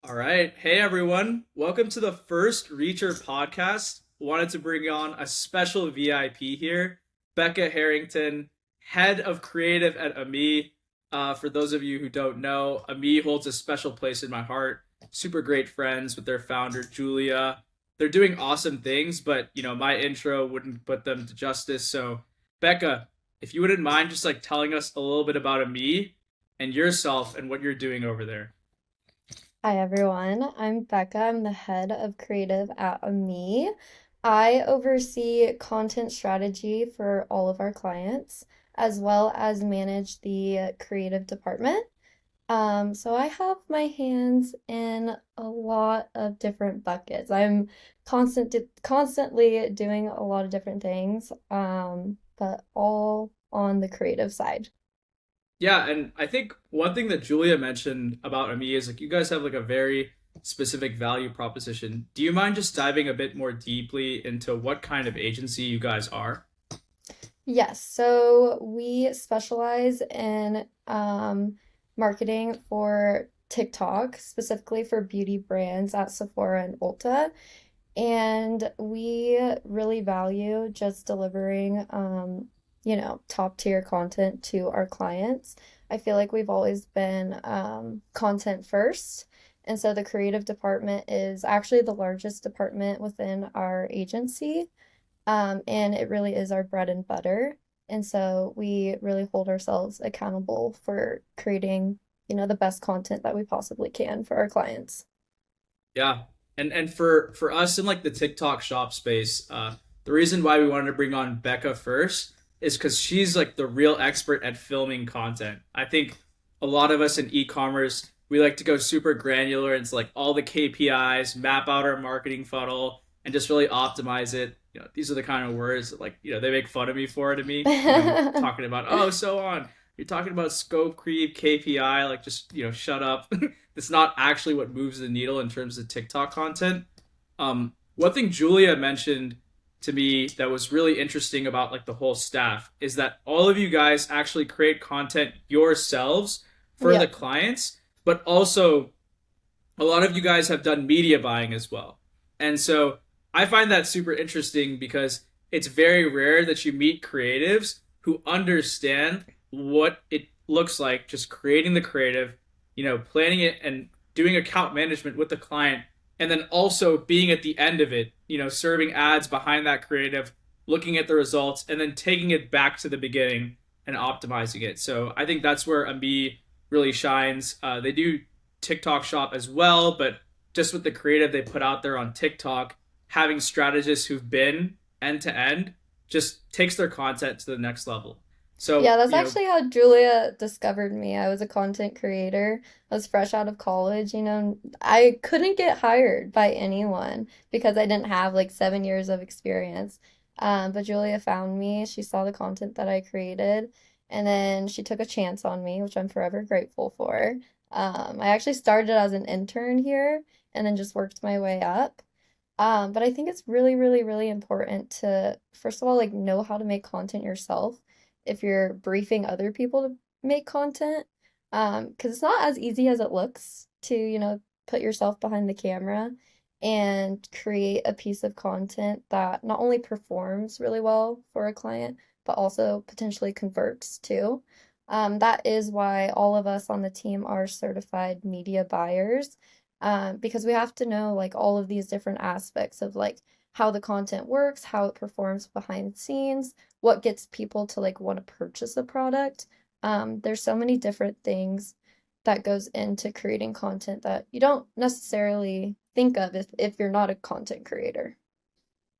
All right. Hey, everyone. Welcome to the first Reacher podcast. Wanted to bring on a special VIP here, Becca Harrington, head of creative at Ami. For those of you who don't know, Ami holds a special place in my heart. Super great friends with their founder, Julia. They're doing awesome things, but my intro wouldn't put them to justice. So, Becca, if you wouldn't mind just like telling us a little bit about Ami and yourself and what you're doing over there. Hi everyone, I'm Becca. I'm the head of creative at AME. I oversee content strategy for all of our clients, as well as manage the creative department. So I have my hands in a lot of different buckets. I'm constantly doing a lot of different things, but all on the creative side. Yeah, and I think one thing that Julia mentioned about Ami is like you guys have like a very specific value proposition. Do you mind just diving a bit more deeply into what kind of agency you guys are? Yes, so we specialize in marketing for TikTok, specifically for beauty brands at Sephora and Ulta. And we really value just delivering, top tier content to our clients. I feel like we've always been content first. And so the creative department is actually the largest department within our agency. And it really is our bread and butter. And so we really hold ourselves accountable for creating, the best content that we possibly can for our clients. Yeah. And for us in like the TikTok shop space, the reason why we wanted to bring on Becca first is because she's like the real expert at filming content. I think a lot of us in e-commerce, we like to go super granular into like all the KPIs, map out our marketing funnel, and just really optimize it. These are the kind of words that like, they make fun of me for it to me when I'm talking about, oh, so on. You're talking about scope creep, KPI, like just, shut up. It's not actually what moves the needle in terms of TikTok content. One thing Julia mentioned to me that was really interesting about like the whole staff is that all of you guys actually create content yourselves for the Yep. clients, but also a lot of you guys have done media buying as well. And so I find that super interesting because it's very rare that you meet creatives who understand what it looks like just creating the creative, planning it and doing account management with the client, and then also being at the end of it, serving ads behind that creative, looking at the results, and then taking it back to the beginning and optimizing it. So I think that's where Ambi really shines. They do TikTok shop as well, but just with the creative they put out there on TikTok, having strategists who've been end to end just takes their content to the next level. So, Yeah, that's actually how Julia discovered me. I was a content creator. I was fresh out of college, I couldn't get hired by anyone because I didn't have like 7 years of experience. But Julia found me. She saw the content that I created, and then she took a chance on me, which I'm forever grateful for. I actually started as an intern here and then just worked my way up. But I think it's really, really, really important to, first of all, like know how to make content yourself if you're briefing other people to make content. Because it's not as easy as it looks to, put yourself behind the camera and create a piece of content that not only performs really well for a client, but also potentially converts too. That is why all of us on the team are certified media buyers, because we have to know like all of these different aspects of like how the content works, how it performs behind the scenes, what gets people to like want to purchase a product. There's so many different things that goes into creating content that you don't necessarily think of if you're not a content creator.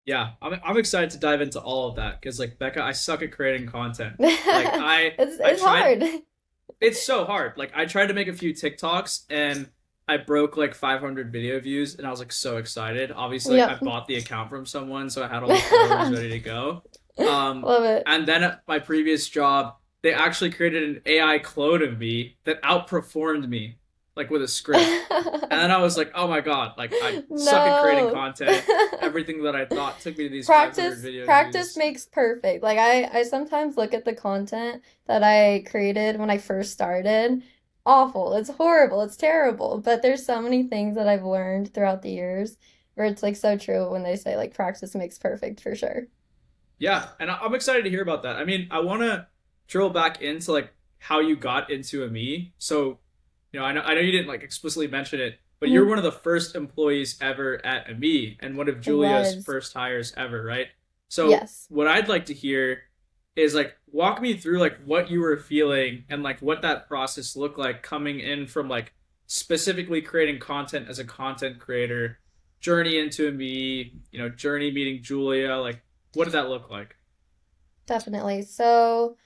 yeah, I'm excited to dive into all of that because like Becca, I suck at creating content. Like I It's tried. hard. It's so hard. Like I tried to make a few TikToks and I broke like 500 video views and I was like so excited. Obviously, like I Yep. bought the account from someone, so I had all the followers ready to go. Love it. And then at my previous job, they actually created an AI clone of me that outperformed me, like with a script. And then I was like, oh my God, like I suck at creating No. content. Everything that I thought took me to these 500 video Practice views. makes perfect. Like I sometimes look at the content that I created when I first started awful. It's horrible. It's terrible. But there's so many things that I've learned throughout the years where it's like so true when they say like practice makes perfect for sure. Yeah, and I'm excited to hear about that. I mean, I want to drill back into like how you got into a me. So, I know you didn't like explicitly mention it, but you're Mhm. one of the first employees ever at a me and one of It Julia's was. first hires ever, right? So, Yes. what I'd like to hear is like walk me through like what you were feeling and like what that process looked like coming in from like specifically creating content as a content creator, journey into a me, journey meeting Julia, like what did that look like? Definitely. So,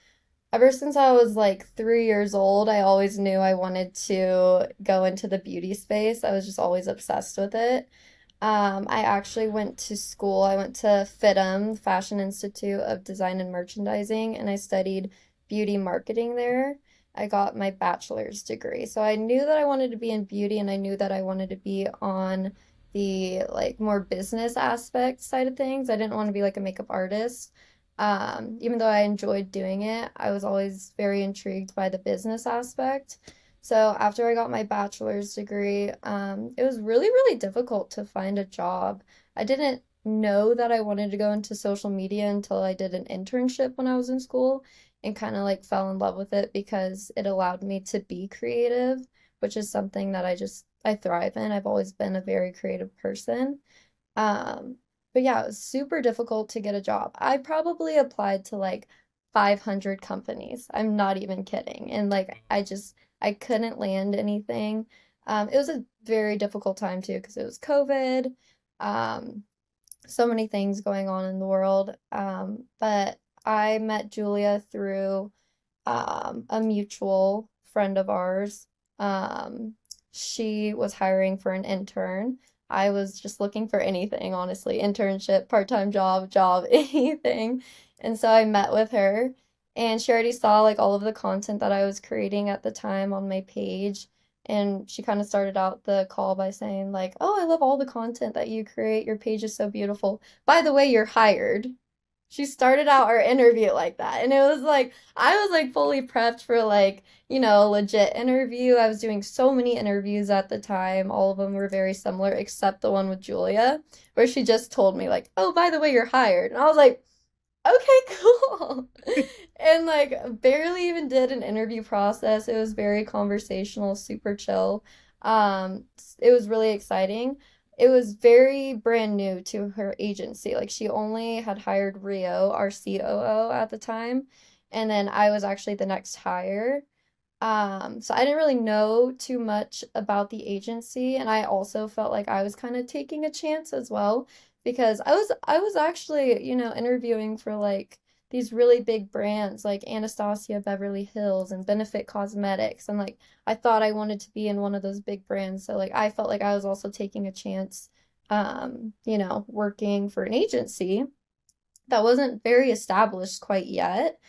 ever since I was like 3 years old, I always knew I wanted to go into the beauty space. I was just always obsessed with it. I actually went to school. I went to FITM, Fashion Institute of Design and Merchandising, and I studied beauty marketing there. I got my bachelor's degree. So I knew that I wanted to be in beauty and I knew that I wanted to be on the like more business aspect side of things. I didn't want to be like a makeup artist. Even though I enjoyed doing it, I was always very intrigued by the business aspect. So after I got my bachelor's degree, it was really, really difficult to find a job. I didn't know that I wanted to go into social media until I did an internship when I was in school and kind of like fell in love with it because it allowed me to be creative, which is something that I thrive in. I've always been a very creative person. Um, but yeah, it was super difficult to get a job. I probably applied to like 500 companies. I'm not even kidding. And like I couldn't land anything. It was a very difficult time too because it was COVID. Um, so many things going on in the world. But I met Julia through a mutual friend of ours. Um, she was hiring for an intern. I was just looking for anything, honestly, internship, part-time job, anything. And so I met with her, and she already saw like all of the content that I was creating at the time on my page. And she kind of started out the call by saying like, "Oh, I love all the content that you create. Your page is so beautiful. By the way, you're hired." She started out our interview like that. And it was like, I was like fully prepped for like, legit interview. I was doing so many interviews at the time. All of them were very similar, except the one with Julia, where she just told me, like, oh, by the way, you're hired. And I was like, okay, cool. And like barely even did an interview process. It was very conversational, super chill. It was really exciting. It was very brand new to her agency. Like she only had hired Rio, our COO at the time, and then I was actually the next hire. So I didn't really know too much about the agency, and I also felt like I was kind of taking a chance as well because I was actually, interviewing for like these really big brands like Anastasia Beverly Hills and Benefit Cosmetics, and like I thought I wanted to be in one of those big brands. So like I felt like I was also taking a chance, working for an agency that wasn't very established quite yet.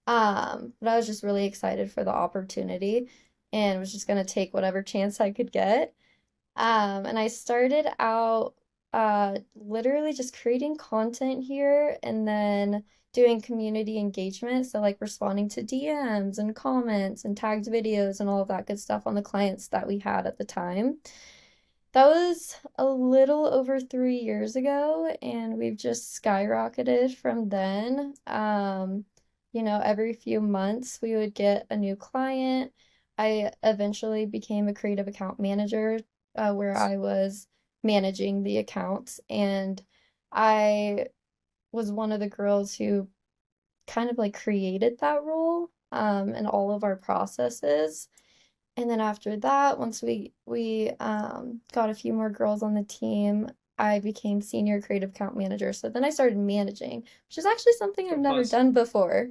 But I was just really excited for the opportunity and was just gonna take whatever chance I could get. And I started out literally just creating content here and then doing community engagement. So like responding to DMs and comments and tagged videos and all of that good stuff on the clients that we had at the time. That was a little over 3 years ago, and we've just skyrocketed from then. Every few months we would get a new client. I eventually became a creative account manager, where I was managing the accounts, and I was one of the girls who kind of like created that role, and all of our processes. And then after that, once we got a few more girls on the team, I became senior creative account manager. So then I started managing, which is actually something I've So never pause done before.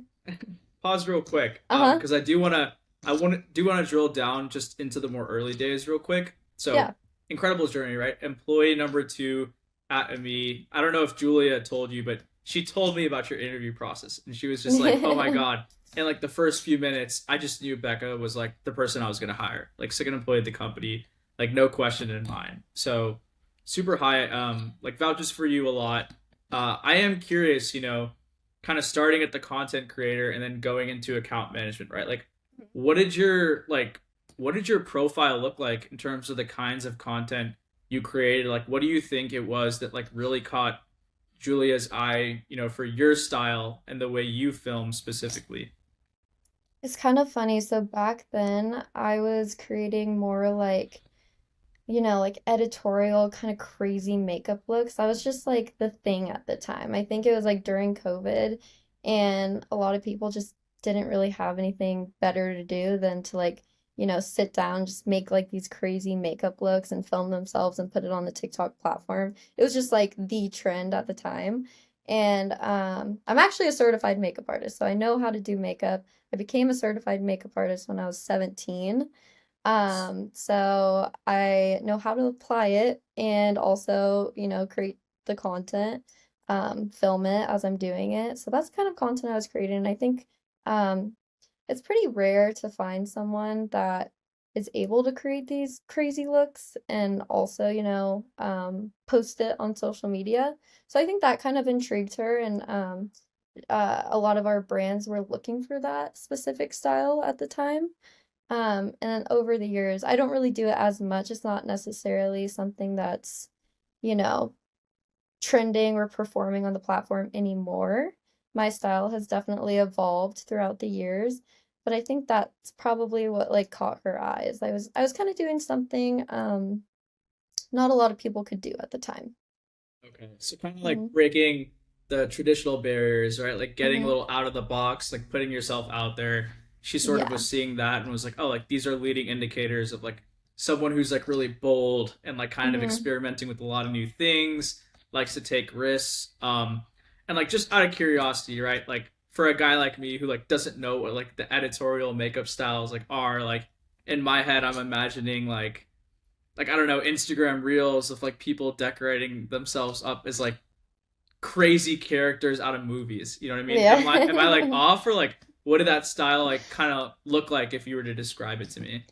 pause real quick, Uh-huh. because I want to drill down just into the more early days real quick. So Yeah. incredible journey, right? Employee number two at me. I don't know if Julia told you, but she told me about your interview process, and she was just like, "Oh my god!" And like the first few minutes, I just knew Becca was like the person I was gonna hire, like second employee at the company, like no question in mind. So super high, like vouches for you a lot. I am curious, kind of starting at the content creator and then going into account management, right? Like, what did your like what did your profile look like in terms of the kinds of content you created? Like, what do you think it was that like really caught Julia's eye, for your style and the way you film specifically? It's kind of funny. So back then, I was creating more like like editorial kind of crazy makeup looks. That was just like the thing at the time. I think it was like during COVID, and a lot of people just didn't really have anything better to do than to like, sit down, just make like these crazy makeup looks and film themselves and put it on the TikTok platform. It was just like the trend at the time. And I'm actually a certified makeup artist, so I know how to do makeup. I became a certified makeup artist when I was 17. So I know how to apply it and also, create the content, film it as I'm doing it. So that's kind of content I was creating. And I think um, it's pretty rare to find someone that is able to create these crazy looks and also, post it on social media. So I think that kind of intrigued her, and a lot of our brands were looking for that specific style at the time. And then over the years, I don't really do it as much. It's not necessarily something that's, you know, trending or performing on the platform anymore. My style has definitely evolved throughout the years, but I think that's probably what like caught her eyes. I was kind of doing something not a lot of people could do at the time. Okay. So kind of like Hmm. breaking the traditional barriers, right? Like getting a Hmm. little out of the box, like putting yourself out there. She sort of Yeah. was seeing that and was like, oh, like these are leading indicators of like someone who's like really bold and like kind of Hmm. experimenting with a lot of new things, likes to take risks. And like just out of curiosity, right? Like for a guy like me who like doesn't know what like the editorial makeup styles like are, like in my head I'm imagining like I don't know, Instagram reels of like people decorating themselves up as like crazy characters out of movies. You know what I mean? Am I like Yeah. off, or like what did that style like kind of look like if you were to describe it to me?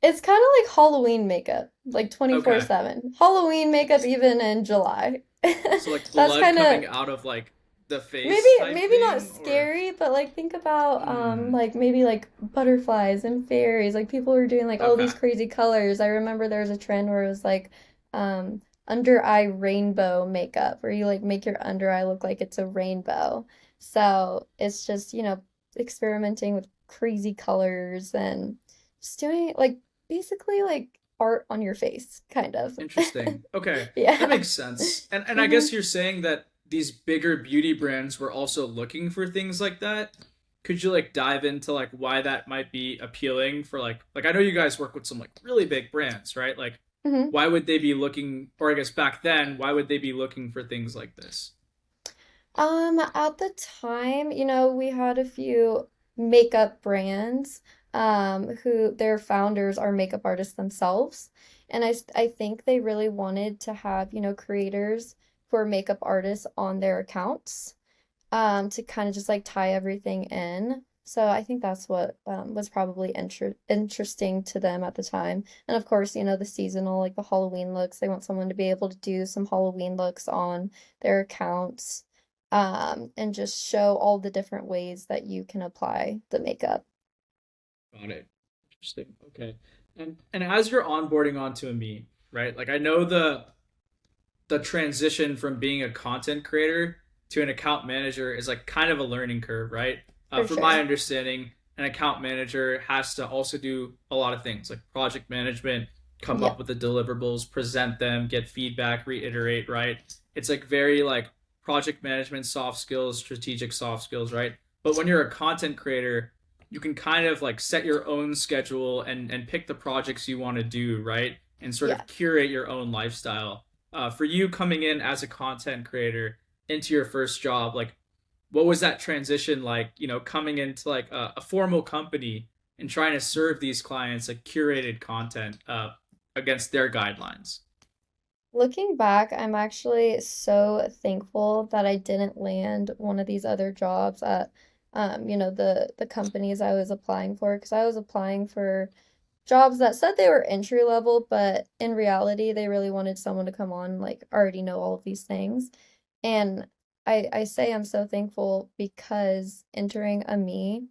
It's kind of like Halloween makeup, like Okay. 24/7. Halloween makeup even in July. So like That's blood kind of coming out of like the maybe face type maybe not thing, or scary, but like think about hmm. like maybe like butterflies and fairies. Like people were doing like all Okay. these crazy colors. I remember there was a trend where it was like under eye rainbow makeup where you like make your under eye look like it's a rainbow. So it's just, experimenting with crazy colors and just doing like basically like art on your face, kind of. Interesting. Okay. That Yeah. makes sense. And I Hmm. guess you're saying that these bigger beauty brands were also looking for things like that. Could you like dive into like why that might be appealing for like I know you guys work with some like really big brands, right? Like Hmm. why would they be looking, or I guess back then, why would they be looking for things like this? At the time, we had a few makeup brands, who their founders are makeup artists themselves. And I think they really wanted to have, creators who are makeup artists on their accounts, to kind of just like tie everything in. So I think that's what was probably interesting to them at the time. And of course, the seasonal, like the Halloween looks, they want someone to be able to do some Halloween looks on their accounts, and just show all the different ways that you can apply the makeup. Got it. Interesting. Okay. And as you're onboarding onto a me, right? Like I know the transition from being a content creator to an account manager is like kind of a learning curve, right? For From my sure. understanding, an account manager has to also do a lot of things like project management, come Yeah. up with the deliverables, present them, get feedback, reiterate, right? It's like very like project management soft skills, strategic soft skills, right? But when you're a content creator, you can kind of like set your own schedule and pick the projects you want to do, right? And sort Yeah. of curate your own lifestyle. For you coming in as a content creator into your first job, like what was that transition like? Coming into like a formal company and trying to serve these clients like curated content against their guidelines. Looking back, I'm actually so thankful that I didn't land one of these other jobs at, the companies I was applying for, because I was applying for jobs that said they were entry level, but in reality, they really wanted someone to come on, like, already know all of these things. And I say I'm so thankful because entering a me,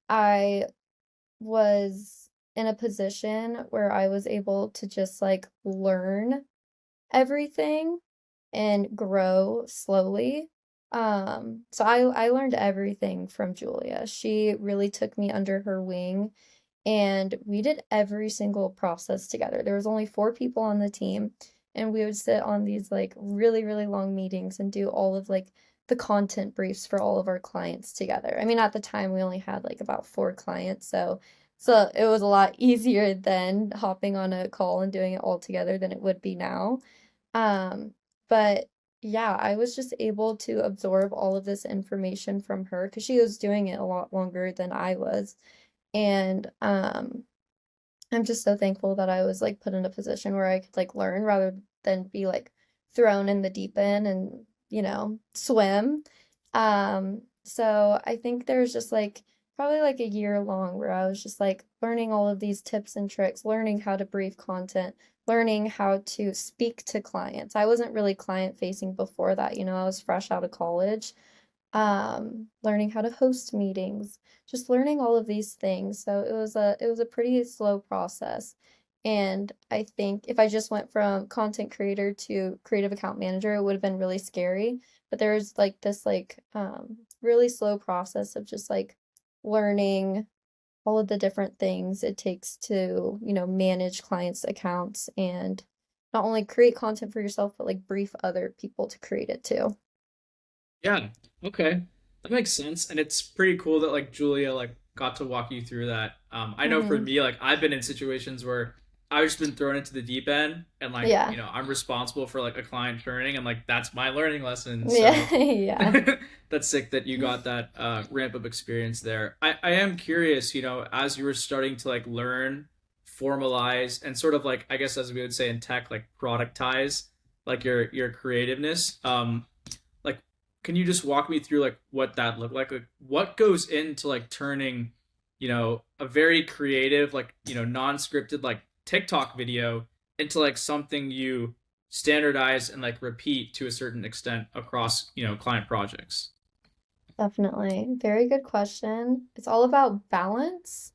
I was in a position where I was able to just like learn everything and grow slowly. So I learned everything from Julia. She really took me under her wing and we did every single process together. There was only 4 people on the team, and we would sit on these like really, really long meetings and do all of like the content briefs for all of our clients together. I mean, at the time we only had like about 4 clients, so it was a lot easier than hopping on a call and doing it all together than it would be now. Um, but yeah, I was just able to absorb all of this information from her because she was doing it a lot longer than I was. And I'm just so thankful that I was like put in a position where I could like learn rather than be like thrown in the deep end and, swim. So I think there's just like probably like a year long where I was just like learning all of these tips and tricks, learning how to brief content, learning how to speak to clients. I wasn't really client facing before that, I was fresh out of college, learning how to host meetings, just learning all of these things. So it was a pretty slow process. And I think if I just went from content creator to creative account manager, it would have been really scary. But there's like this like really slow process of just like learning all of the different things it takes to, manage clients' accounts and not only create content for yourself, but like brief other people to create it too. Yeah. Okay. That makes sense. And it's pretty cool that like Julia like got to walk you through that. I know for Mm-hmm. me, like I've been in situations where I've just been thrown into the deep end and like, Yeah. I'm responsible for like a client churning and like that's my learning lesson. Yeah. So Yeah. that's sick that you got that ramp up experience there. I am curious, as you were starting to like learn, formalize, and sort of like I guess as we would say in tech, like productize like your creativeness. Like can you just walk me through like what that looked like? Like what goes into like turning, a very creative, like, non-scripted like TikTok video into like something you standardize and like repeat to a certain extent across, client projects? Definitely. Very good question. It's all about balance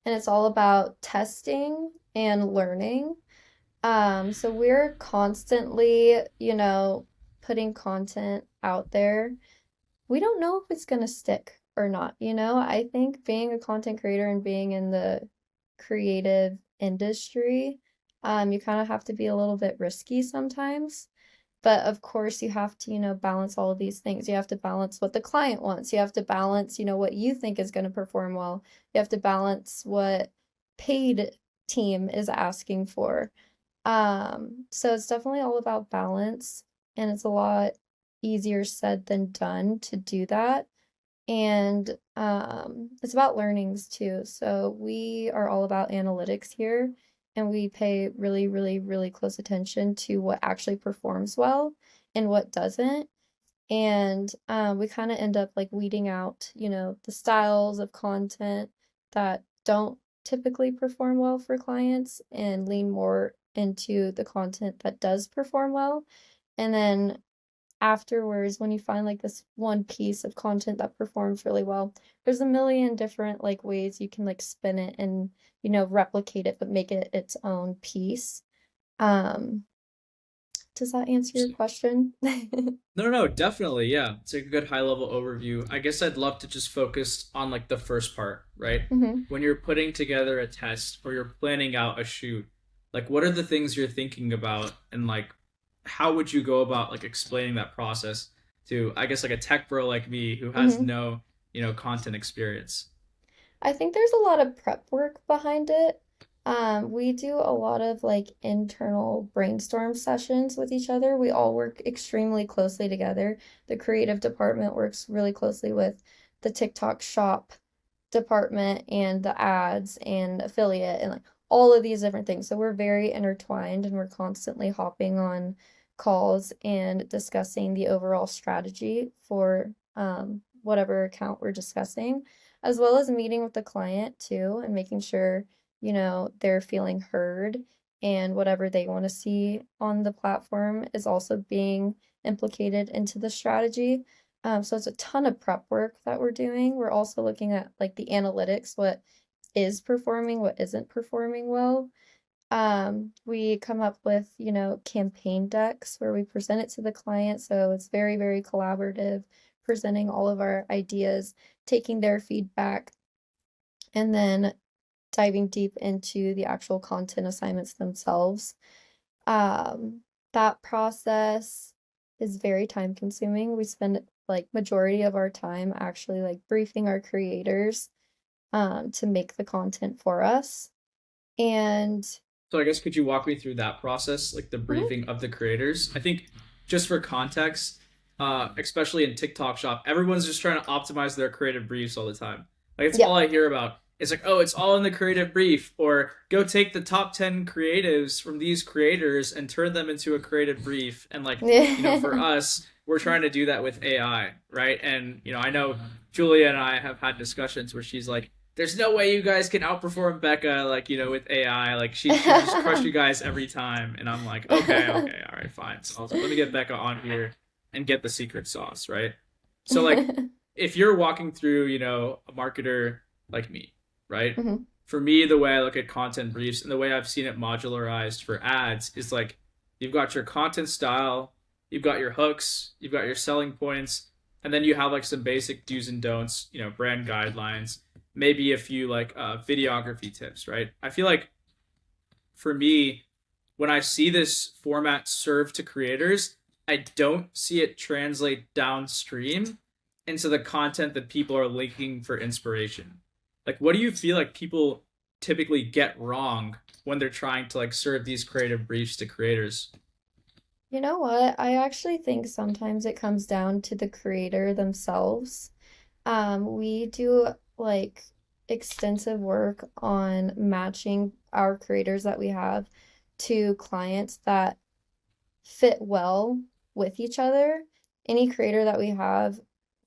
and it's all about testing and learning. So we're constantly, putting content out there. We don't know if it's gonna stick or not, I think being a content creator and being in the creative industry, you kind of have to be a little bit risky sometimes. But of course, you have to, balance all of these things. You have to balance what the client wants. You have to balance, what you think is going to perform well. You have to balance what paid team is asking for. So it's definitely all about balance, and it's a lot easier said than done to do that. And it's about learnings too. So we are all about analytics here, and we pay really, really, really close attention to what actually performs well and what doesn't. And we kind of end up like weeding out, the styles of content that don't typically perform well for clients and lean more into the content that does perform well. And then afterwards, when you find like this one piece of content that performs really well, there's a million different like ways you can like spin it and, replicate it, but make it its own piece. Um, does that answer your question? No, no, no, definitely. Yeah. It's a good high level overview. I guess I'd love to just focus on like the first part, right? hmm When you're putting together a test or you're planning out a shoot, like what are the things you're thinking about and like how would you go about like explaining that process to I guess like a tech bro like me who has hmm no, content experience? I think there's a lot of prep work behind it. We do a lot of like internal brainstorm sessions with each other. We all work extremely closely together. The creative department works really closely with the TikTok shop department and the ads and affiliate and like all of these different things. So we're very intertwined and we're constantly hopping on calls and discussing the overall strategy for whatever account we're discussing, as well as meeting with the client too and making sure, they're feeling heard and whatever they want to see on the platform is also being implicated into the strategy. So it's a ton of prep work that we're doing. We're also looking at like the analytics, what is performing, what isn't performing well. We come up with, campaign decks where we present it to the client. So it's very, very collaborative, presenting all of our ideas, taking their feedback, and then diving deep into the actual content assignments themselves. Um, that process is very time consuming. We spend like majority of our time actually like briefing our creators to make the content for us. And So I guess could you walk me through that process, like the mhm, briefing of the creators? I think just for context, especially in TikTok Shop, everyone's just trying to optimize their creative briefs all the time. Like it's yeah. all I hear about. It's like, oh, it's all in the creative brief, or go take the top 10 creatives from these creators and turn them into a creative brief. And like, for us, we're trying to do that with AI, right? And I know Julia and I have had discussions where she's like, there's no way you guys can outperform Becca, like, with AI. Like, she'll just crush you guys every time. And I'm like, okay, okay, all right, fine. So let me get Becca on here and get the secret sauce, right? So, like, if you're walking through, a marketer like me, right? Mhm. For me, the way I look at content briefs and the way I've seen it modularized for ads is like you've got your content style, you've got your hooks, you've got your selling points, and then you have like some basic do's and don'ts, brand guidelines, maybe a few like videography tips, right? I feel like for me, when I see this format served to creators, I don't see it translate downstream into the content that people are linking for inspiration. Like, what do you feel like people typically get wrong when they're trying to like serve these creative briefs to creators? You know what? I actually think sometimes it comes down to the creator themselves. We do like extensive work on matching our creators that we have to clients that fit well with each other. Any creator that we have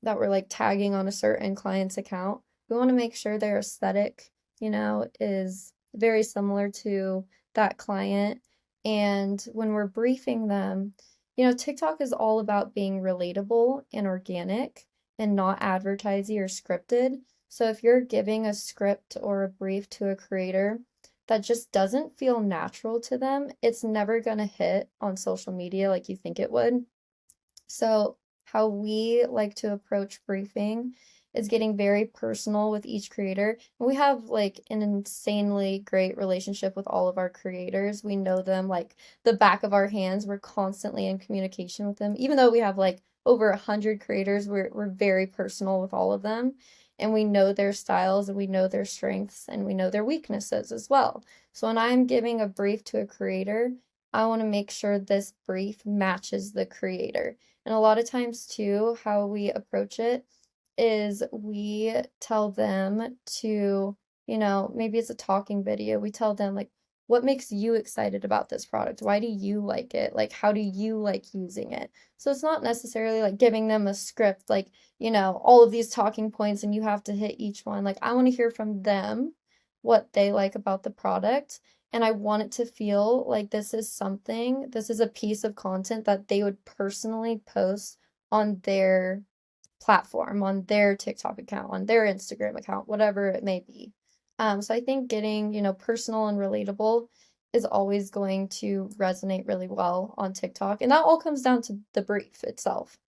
that we're like tagging on a certain client's account, we want to make sure their aesthetic, is very similar to that client. And when we're briefing them, TikTok is all about being relatable and organic and not advertising or scripted. So if you're giving a script or a brief to a creator, that just doesn't feel natural to them, it's never going to hit on social media like you think it would. So, how we like to approach briefing is getting very personal with each creator. And we have like an insanely great relationship with all of our creators. We know them like the back of our hands. We're constantly in communication with them. Even though we have like over 100 creators, we're very personal with all of them. And we know their styles and we know their strengths and we know their weaknesses as well. So when I'm giving a brief to a creator, I want to make sure this brief matches the creator. And a lot of times, too, how we approach it is we tell them to, maybe it's a talking video. We tell them, like, what makes you excited about this product? Why do you like it? Like, how do you like using it? So it's not necessarily like giving them a script, like, all of these talking points and you have to hit each one. Like, I want to hear from them what they like about the product. And I want it to feel like this is a piece of content that they would personally post on their platform, on their TikTok account, on their Instagram account, whatever it may be. So I think getting, personal and relatable is always going to resonate really well on TikTok. And that all comes down to the brief itself.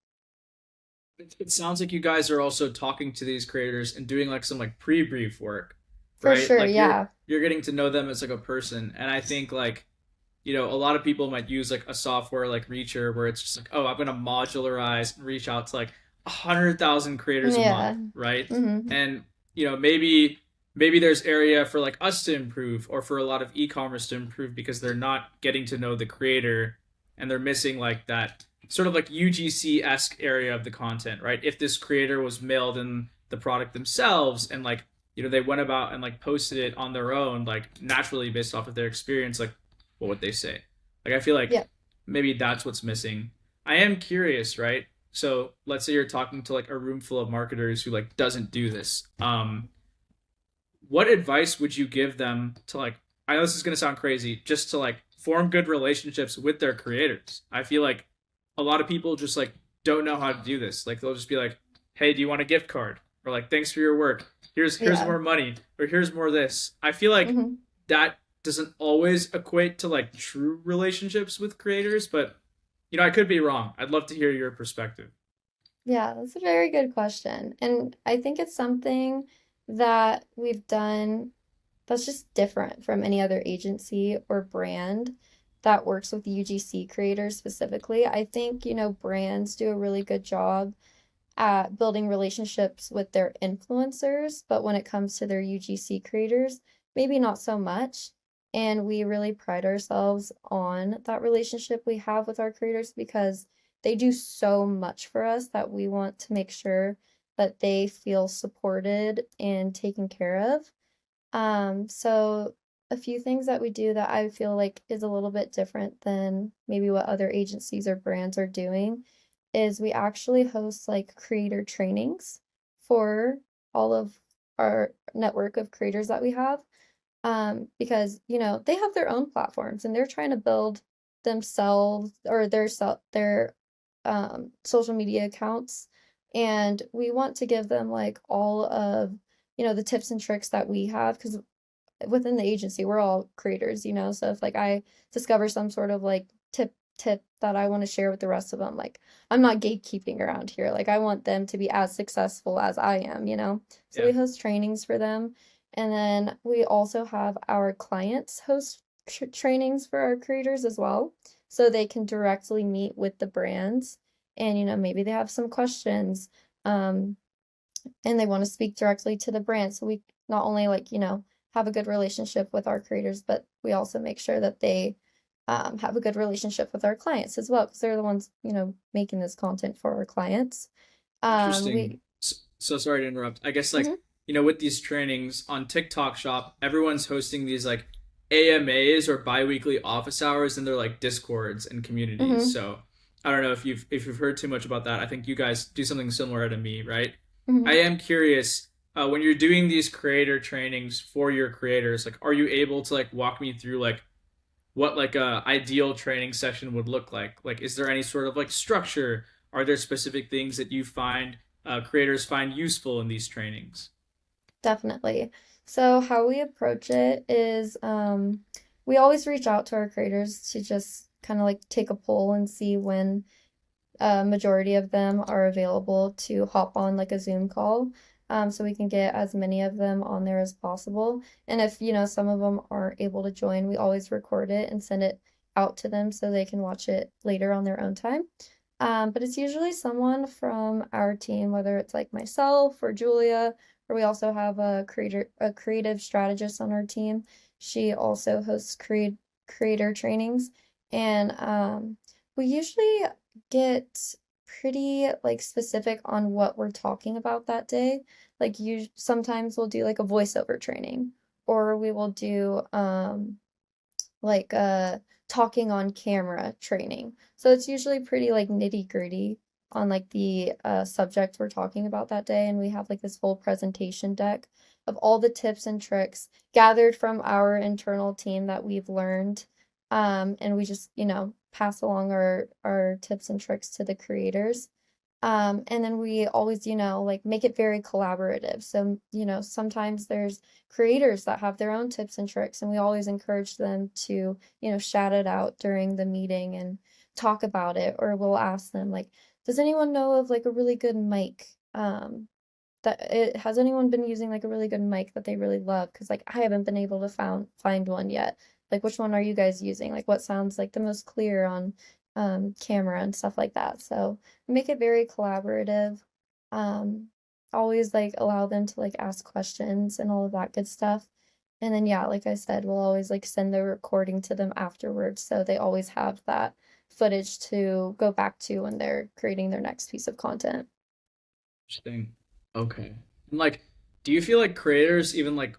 It sounds like you guys are also talking to these creators and doing like some like pre-brief work, For right? sure, Like you're yeah. you're getting to know them as like a person. And I think like, a lot of people might use like a software like Reacher where it's just like, oh, I'm gonna modularize and reach out to like 100,000 creators a month, Yeah. right? Hmm. And maybe there's area for like us to improve or for a lot of e-commerce to improve because they're not getting to know the creator and they're missing like that sort of like UGC-esque area of the content, right? If this creator was mailed in the product themselves and like they went about and like posted it on their own, like naturally based off of their experience, like what would they say? Like I feel like Yeah. maybe that's what's missing. I am curious, right? So let's say you're talking to like a room full of marketers who like doesn't do this. What advice would you give them to like? I know this is gonna sound crazy, just to like form good relationships with their creators. I feel like a lot of people just like don't know how to do this. Like they'll just be like, "Hey, do you want a gift card?" or like thanks for your work. Here's Yeah. more money, or here's more of this. I feel like Hmm. that doesn't always equate to like true relationships with creators, but I could be wrong. I'd love to hear your perspective. Yeah, that's a very good question. And I think it's something that we've done that's just different from any other agency or brand that works with UGC creators specifically. I think, brands do a really good job at building relationships with their influencers, but when it comes to their UGC creators, maybe not so much. And we really pride ourselves on that relationship we have with our creators because they do so much for us that we want to make sure that they feel supported and taken care of. So a few things that we do that I feel like is a little bit different than maybe what other agencies or brands are doing is we actually host like creator trainings for all of our network of creators that we have. Because they have their own platforms and they're trying to build themselves or their social media accounts, and we want to give them like all of the tips and tricks that we have because within the agency we're all creators, so if like I discover some sort of like tip that I want to share with the rest of them, like I'm not gatekeeping around here, like I want them to be as successful as I am, so we Yeah, host trainings for them, and then we also have our clients host trainings for our creators as well, so they can directly meet with the brands, and maybe they have some questions, um and they want to speak directly to the brand. So we not only like, have a good relationship with our creators, but we also make sure that they have a good relationship with our clients as well, because they're the ones, making this content for our clients. interesting. We, So sorry to interrupt. I guess like mhm, with these trainings on TikTok Shop, everyone's hosting these like AMAs or biweekly office hours in their like discords and communities. mhm, So I don't know if you've heard too much about that. I think you guys do something similar to me, right? I mhm. am curious, when you're doing these creator trainings for your creators, like are you able to like walk me through like what like a ideal training session would look like? Like, is there any sort of like structure? Are there specific things that you find creators find useful in these trainings? Definitely. So how we approach it is we always reach out to our creators to just kind of like take a poll and see when a majority of them are available to hop on like a Zoom call. So we can get as many of them on there as possible. And if, some of them aren't able to join, we always record it and send it out to them so they can watch it later on their own time. But it's usually someone from our team, whether it's like myself or Julia, or we also have a creative strategist on our team. She also hosts creator trainings, and we usually get pretty like specific on what we're talking about that day. Like you sometimes we'll do like a voiceover training, or we will do like talking on camera training. So it's usually pretty like nitty-gritty on like the subject we're talking about that day, and we have like this whole presentation deck of all the tips and tricks gathered from our internal team that we've learned. And we just, pass along our tips and tricks to the creators. And then we always, like make it very collaborative. So, sometimes there's creators that have their own tips and tricks, and we always encourage them to, shout it out during the meeting and talk about it. Or we'll ask them, like, does anyone know of like a really good mic? That it has anyone been using like a really good mic that they really love? Because like I haven't been able to find one yet. Like, which one are you guys using? Like, what sounds like the most clear on camera and stuff like that. So make it very collaborative. Um, Always like allow them to like ask questions and all of that good stuff. And then yeah, like I said, we'll always like send the recording to them afterwards, so they always have that footage to go back to when they're creating their next piece of content. Interesting. Okay. And like, do you feel like creators even like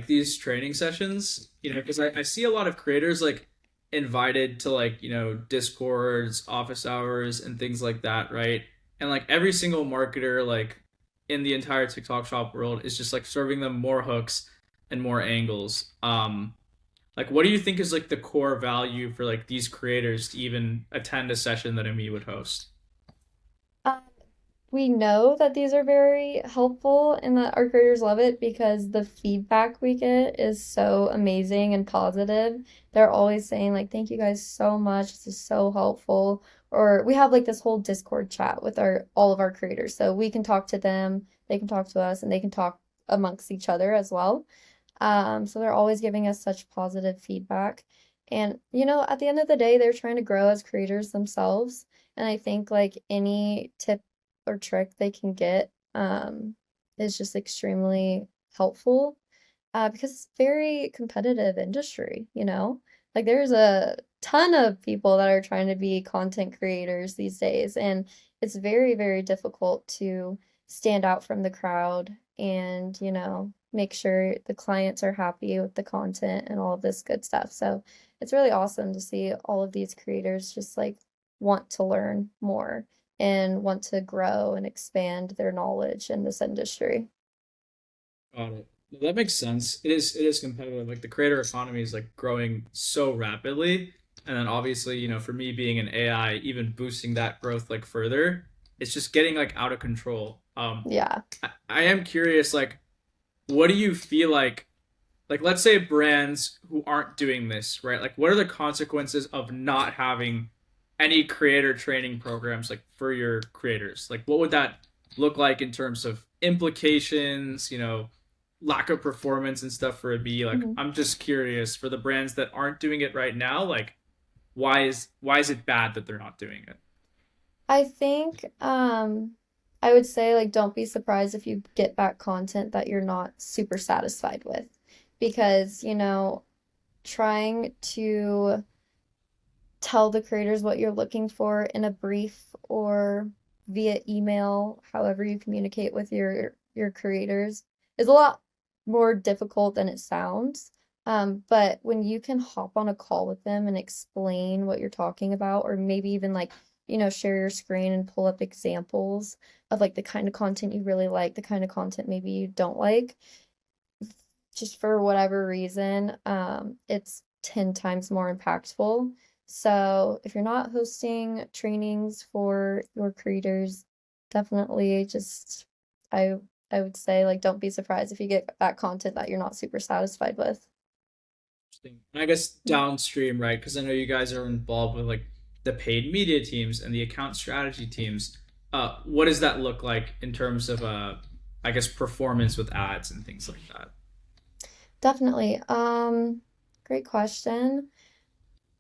these training sessions? Because I see a lot of creators like invited to like, Discords, office hours, and things like that, right? And like every single marketer like in the entire TikTok shop world is just like serving them more hooks and more angles. Like what do you think is like the core value for like these creators to even attend a session that Ami would host? we know that these are very helpful and that our creators love it because the feedback we get is so amazing and positive. They're always saying like, "Thank you guys so much. This is so helpful." Or we have like this whole Discord chat with our all of our creators. So we can talk to them, they can talk to us, and they can talk amongst each other as well. So they're always giving us such positive feedback. And, at the end of the day, they're trying to grow as creators themselves. And I think like any tip or trick they can get is just extremely helpful because it's very competitive industry. Like there's a ton of people that are trying to be content creators these days, and it's very, very difficult to stand out from the crowd and, make sure the clients are happy with the content and all of this good stuff. So it's really awesome to see all of these creators just like want to learn more and want to grow and expand their knowledge in this industry. Got it. That makes sense. It is competitive. Like the creator economy is like growing so rapidly. And then obviously, for me being an AI, even boosting that growth like further, it's just getting like out of control. Yeah. I am curious, like, what do you feel like let's say brands who aren't doing this, right? Like what are the consequences of not having any creator training programs like for your creators? Like what would that look like in terms of implications, lack of performance and stuff for a B? Like Mhm. I'm just curious for the brands that aren't doing it right now, like why is it bad that they're not doing it? I think I would say like don't be surprised if you get back content that you're not super satisfied with because, trying to tell the creators what you're looking for in a brief or via email, however you communicate with your creators, is a lot more difficult than it sounds. But when you can hop on a call with them and explain what you're talking about, or maybe even like, share your screen and pull up examples of like the kind of content you really like, the kind of content maybe you don't like, just for whatever reason, it's 10 times more impactful. So if you're not hosting trainings for your creators, definitely just I I would say like don't be surprised if you get that content that you're not super satisfied with. Interesting. And I guess downstream, right? Because I know you guys are involved with like the paid media teams and the account strategy teams. What does that look like in terms of I guess performance with ads and things like that? Definitely. Great question.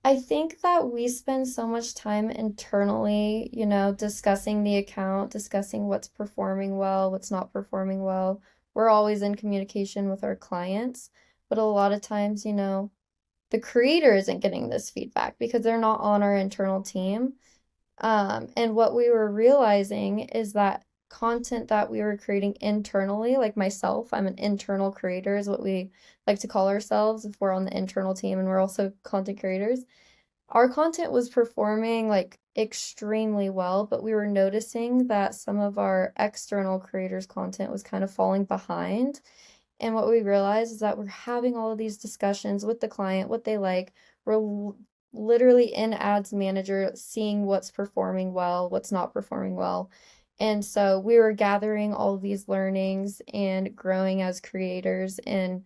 I think that we spend so much time internally, discussing the account, discussing what's performing well, what's not performing well. We're always in communication with our clients, but a lot of times, the creator isn't getting this feedback because they're not on our internal team. And what we were realizing is that content that we were creating internally, like myself, I'm an internal creator, is what we like to call ourselves if we're on the internal team and we're also content creators. Our content was performing like extremely well, but we were noticing that some of our external creators' content was kind of falling behind. And what we realized is that we're having all of these discussions with the client, what they like. We're literally in Ads Manager seeing what's performing well, what's not performing well. And so we were gathering all of these learnings and growing as creators and,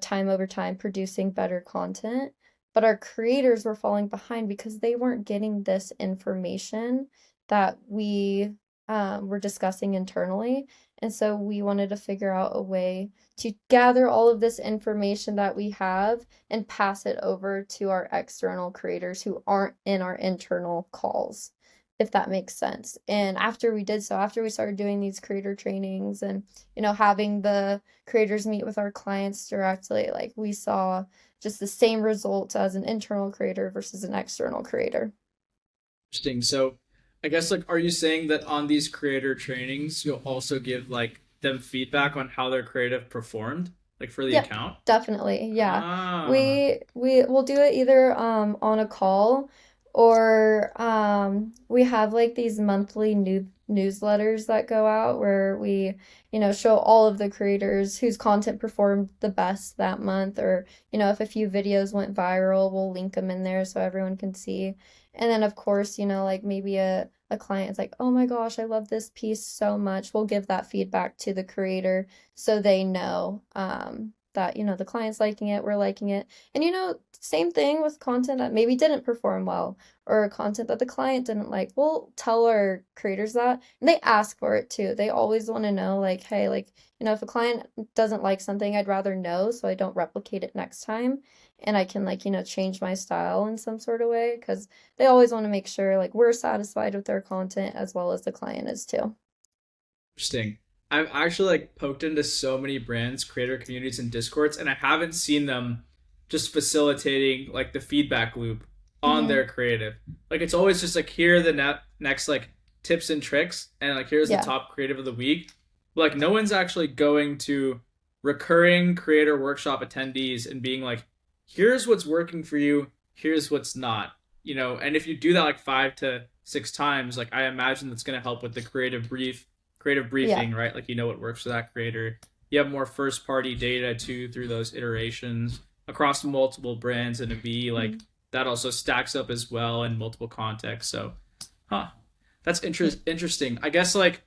time over time producing better content. But our creators were falling behind because they weren't getting this information that we were discussing internally. And so we wanted to figure out a way to gather all of this information that we have and pass it over to our external creators who aren't in our internal calls, if that makes sense. And after we did so, after we started doing these creator trainings and, having the creators meet with our clients directly, like we saw just the same results as an internal creator versus an external creator. Interesting. So I guess like are you saying that on these creator trainings you'll also give like them feedback on how their creative performed, like for the Yep, account? definitely. Yeah. Ah, We will do it either on a call or we have like these monthly newsletters that go out where we, show all of the creators whose content performed the best that month or, if a few videos went viral, we'll link them in there so everyone can see. And then of course, like maybe a client is like, "Oh my gosh, I love this piece so much." We'll give that feedback to the creator so they know that, the client's liking it, we're liking it. And same thing with content that maybe didn't perform well or content that the client didn't like. We'll tell our creators that, and they ask for it too. They always want to know, like, hey, like, if a client doesn't like something, I'd rather know so I don't replicate it next time. And I can, like, change my style in some sort of way because they always want to make sure, like, we're satisfied with their content as well as the client is too. Interesting. I've actually like poked into so many brands, creator communities, and discords, and I haven't seen them just facilitating like the feedback loop on Hmm. their creative. Like it's always just like here are the next like tips and tricks, and like here's the Yeah. top creative of the week. But, like no one's actually going to recurring creator workshop attendees and being like, here's what's working for you, here's what's not. And if you do that like 5 to 6 times, like I imagine that's going to help with the creative Yeah. briefing, right? Like what works for that creator. You have more first party data too through those iterations across multiple brands and a V. Like Mhm. that also stacks up as well in multiple contexts. So, huh, that's interesting. I guess like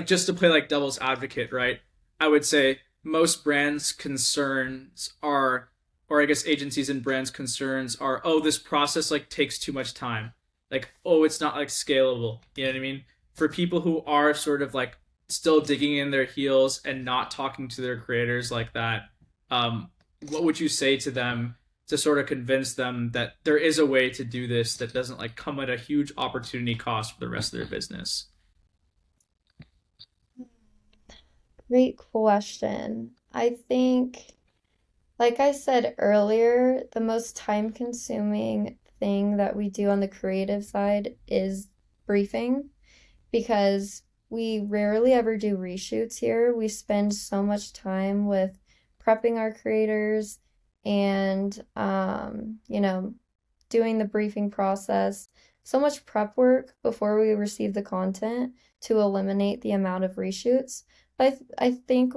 just to play like devil's advocate, right? I would say most brands' concerns are, or I guess agencies and brands' concerns are, oh, this process like takes too much time. Like, oh, it's not like scalable. You know what I mean? For people who are sort of like still digging in their heels and not talking to their creators like that, what would you say to them to sort of convince them that there is a way to do this that doesn't like come at a huge opportunity cost for the rest of their business? Great question. I think, like I said earlier, the most time-consuming thing that we do on the creative side is briefing because we rarely ever do reshoots here. We spend so much time with prepping our creators and, doing the briefing process, so much prep work before we receive the content to eliminate the amount of reshoots. I think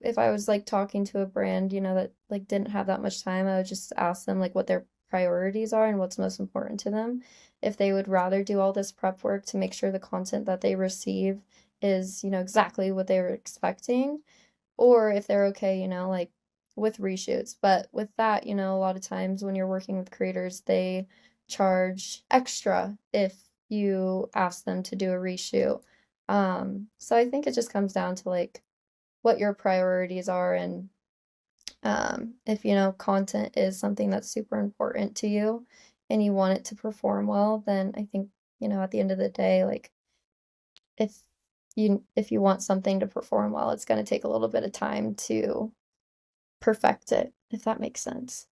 if I was like talking to a brand, that like didn't have that much time, I would just ask them like what their priorities are and what's most important to them. If they would rather do all this prep work to make sure the content that they receive is, exactly what they were expecting, or if they're okay, like with reshoots. But with that, a lot of times when you're working with creators, they charge extra if you ask them to do a reshoot. So I think it just comes down to like what your priorities are and if content is something that's super important to you and you want it to perform well, then I think, at the end of the day, like if if you want something to perform well, it's going to take a little bit of time to perfect it, if that makes sense.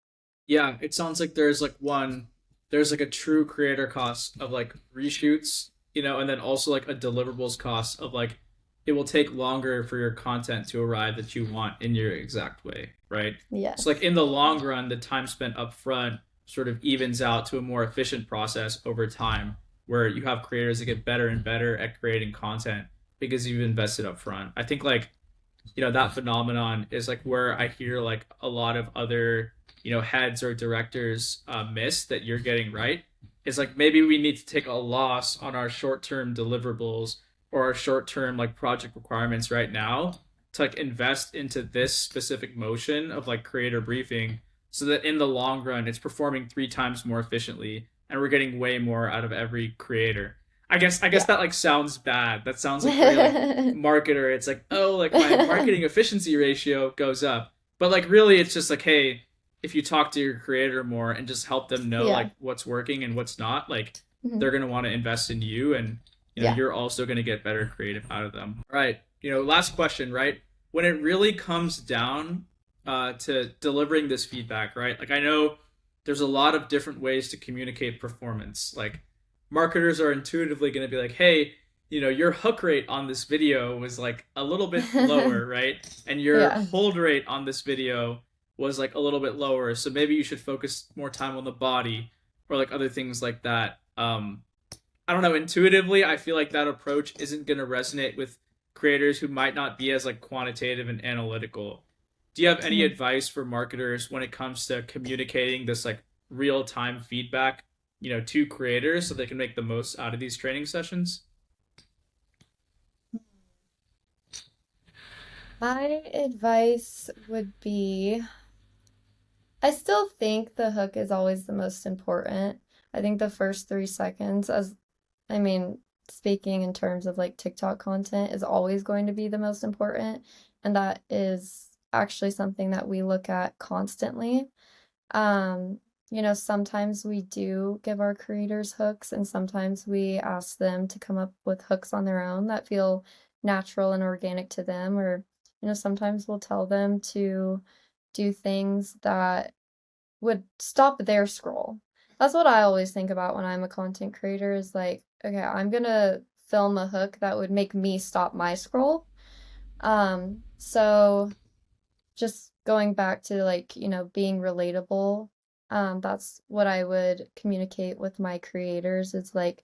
Yeah, it sounds like there's like a true creator cost of like reshoots, and then also like a deliverables cost of like it will take longer for your content to arrive that you want in your exact way, right? So like Yes. in the long run, the time spent up front sort of evens out to a more efficient process over time where you have creators that get better and better at creating content because you've invested up front. I think like that phenomenon is like where I hear like a lot of other heads or directors miss that you're getting right is like maybe we need to take a loss on our short-term deliverables or our short-term like project requirements right now to like invest into this specific motion of like creator briefing so that in the long run it's performing 3 times more efficiently and we're getting way more out of every creator. I guess Yeah. that like sounds bad. That sounds like very like marketer. It's like, oh, like my marketing efficiency ratio goes up. But like really it's just like, hey, if you talk to your creator more and just help them know Yeah. like what's working and what's not, like Mhm. they're gonna want to invest in you and Yeah. you're also gonna get better creative out of them. All right. Last question, right? When it really comes down to delivering this feedback, right? Like I know there's a lot of different ways to communicate performance. Like marketers are intuitively going to be like, hey, your hook rate on this video was like a little bit lower, right? And your Yeah. hold rate on this video was like a little bit lower. So maybe you should focus more time on the body or like other things like that. I don't know. Intuitively, I feel like that approach isn't going to resonate with creators who might not be as like quantitative and analytical. Do you have any Mhm. advice for marketers when it comes to communicating this like real time feedback to creators so they can make the most out of these training sessions? My advice would be I still think the hook is always the most important. I think the first 3 seconds, I mean, speaking in terms of like TikTok content, is always going to be the most important. And that is actually something that we look at constantly. Um, sometimes we do give our creators hooks, and sometimes we ask them to come up with hooks on their own that feel natural and organic to them, or, sometimes we'll tell them to do things that would stop their scroll. That's what I always think about when I'm a content creator is like, okay, I'm gonna film a hook that would make me stop my scroll. So just going back to like, being relatable, that's what I would communicate with my creators. It's like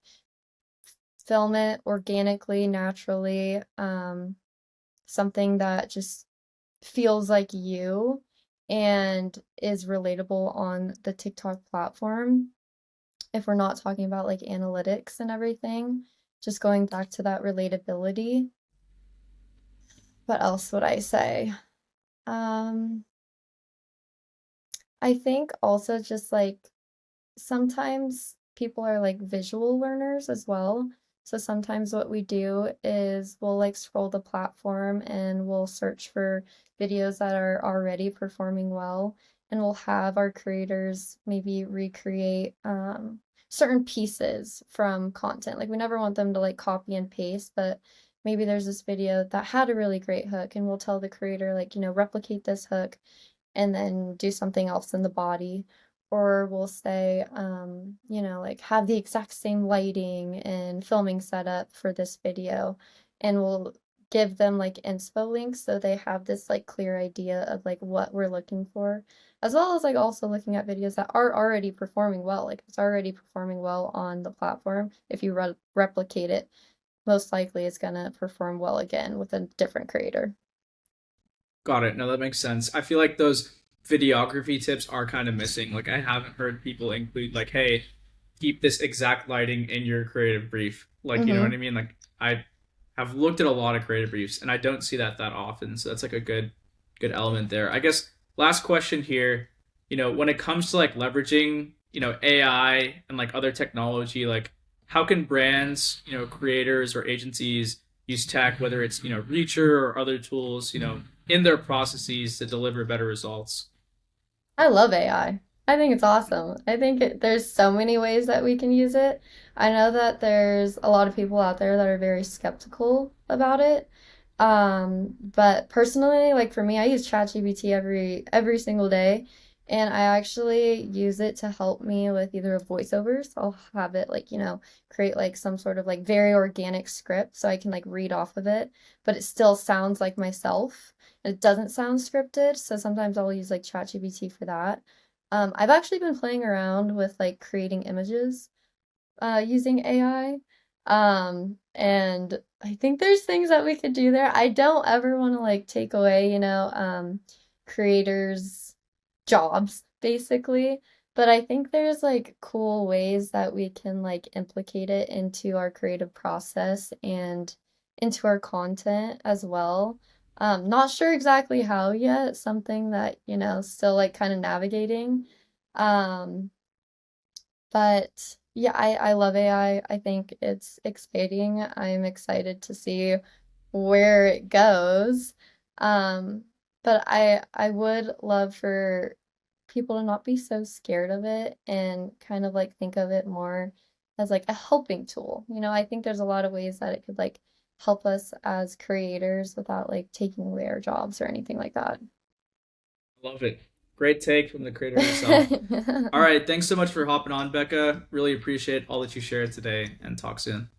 film it organically, naturally, something that just feels like you and is relatable on the TikTok platform. If we're not talking about like analytics and everything, just going back to that relatability. What else would I say? Um, I think also just like sometimes people are like visual learners as well. So sometimes what we do is we'll like scroll the platform and we'll search for videos that are already performing well, and we'll have our creators maybe recreate certain pieces from content. Like we never want them to like copy and paste, but maybe there's this video that had a really great hook, and we'll tell the creator like, replicate this hook and then do something else in the body. Or we'll say, like have the exact same lighting and filming setup for this video. And we'll give them like inspo links so they have this like clear idea of like what we're looking for, as well as like also looking at videos that are already performing well. Like it's already performing well on the platform. If you replicate it, most likely it's gonna perform well again with a different creator. Got it. No, that makes sense. I feel like those videography tips are kind of missing. Like I haven't heard people include like, hey, keep this exact lighting in your creative brief. Like, you know what Mm-hmm. I mean? Like I have looked at a lot of creative briefs and I don't see that often. So that's like a good element there. I guess last question here, when it comes to like leveraging, AI and like other technology, like how can brands, creators or agencies use tech, whether it's, Reacher or other tools, in their processes to deliver better results? I love AI. I think it's awesome. I think there's so many ways that we can use it. I know that there's a lot of people out there that are very skeptical about it. But personally, like for me, I use ChatGPT every single day, and I actually use it to help me with either voiceovers. I'll have it like, create like some sort of like very organic script so I can like read off of it, but it still sounds like myself. It doesn't sound scripted, so sometimes I'll use like ChatGPT for that. I've actually been playing around with like creating images using AI. And I think there's things that we could do there. I don't ever want to like take away, creators' jobs, basically. But I think there's like cool ways that we can like implicate it into our creative process and into our content as well. Not sure exactly how yet, something that, still like kind of navigating. Um, but yeah, I love AI. I think it's exciting. I'm excited to see where it goes. Um, but I would love for people to not be so scared of it and kind of like think of it more as like a helping tool. I think there's a lot of ways that it could like help us as creators without like taking away our jobs or anything like that. Love it. Great take from the creator herself. All right. Thanks so much for hopping on, Becca. Really appreciate all that you shared today and talk soon.